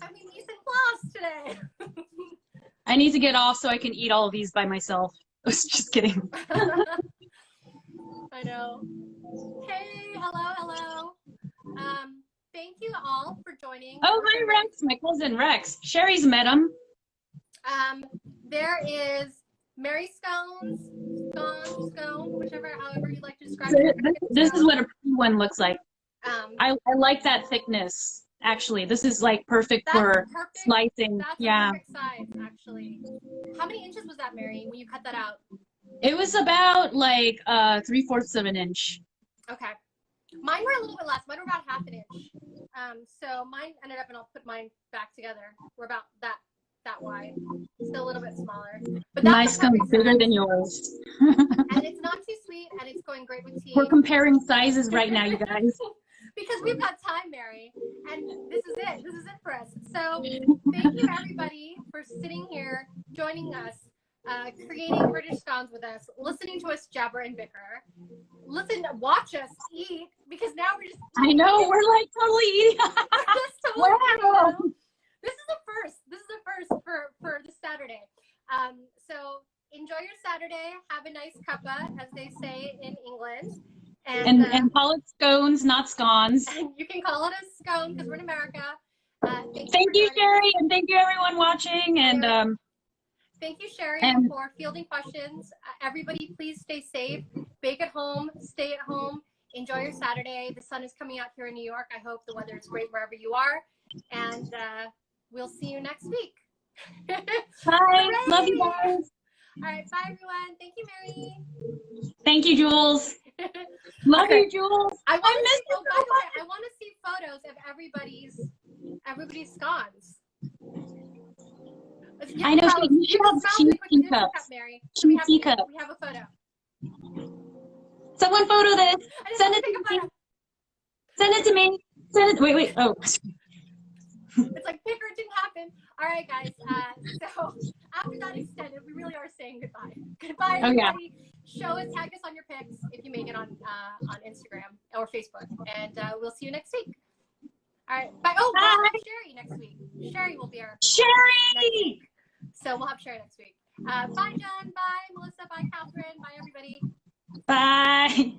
I mean, mise en place today. I need to get off so I can eat all of these by myself. Just kidding. I know. Hey, hello. Thank you all for joining. Oh, hi Rex, my cousin Rex. Sherry's met him. There is Mary Scones, scone, whichever, however you like to describe So it. this is what a pretty one looks like. I like that thickness. Actually, this is like perfect for slicing. That's yeah. a perfect size, actually. How many inches was that, Mary, when you cut that out? It was about like 3/4 of an inch. Okay. Mine were a little bit less. Mine were about half an inch. So mine ended up, and I'll put mine back together. We're about that wide. Still a little bit smaller. But my scone's bigger than yours. And it's not too sweet, and it's going great with tea. We're comparing sizes right now, you guys. Because we've got time, Mary, and this is it. This is it for us. So thank you, everybody, for sitting here, joining us, creating British scones with us, listening to us jabber and bicker. Watch us eat, because now we're just. I know, we're like totally eating. Wow. This is a first. This is a first for this Saturday. So enjoy your Saturday. Have a nice cuppa, as they say in England. And call it scones, not scones. And you can call it a scone because we're in America. Thank you, Sherry, and thank you everyone watching. And thank you, Sherry, for fielding questions. Everybody, please stay safe. Bake at home. Stay at home. Enjoy your Saturday. The sun is coming out here in New York. I hope the weather is great wherever you are. And we'll see you next week. Bye. Hooray! Love you guys. All right. Bye, everyone. Thank you, Mary. Thank you, Jules. Love you, Jules. I want to see photos of everybody's scones. I know you should have cheap teacups. Cheap teacups. We have a photo. Someone photo this. Send it to me. Send it to me. Send it. Wait. Oh. It's like picker, it didn't happen. All right, guys. So after that extended, we really are saying goodbye. Goodbye, everybody. Show us, tag us on your pics if you make it on Instagram or Facebook, and we'll see you next week. All right. Bye. Oh, we'll have Sherry next week. Sherry will be our Sherry. So we'll have Sherry next week. Bye, Jen. Bye, Melissa. Bye, Catherine. Bye, everybody. Bye.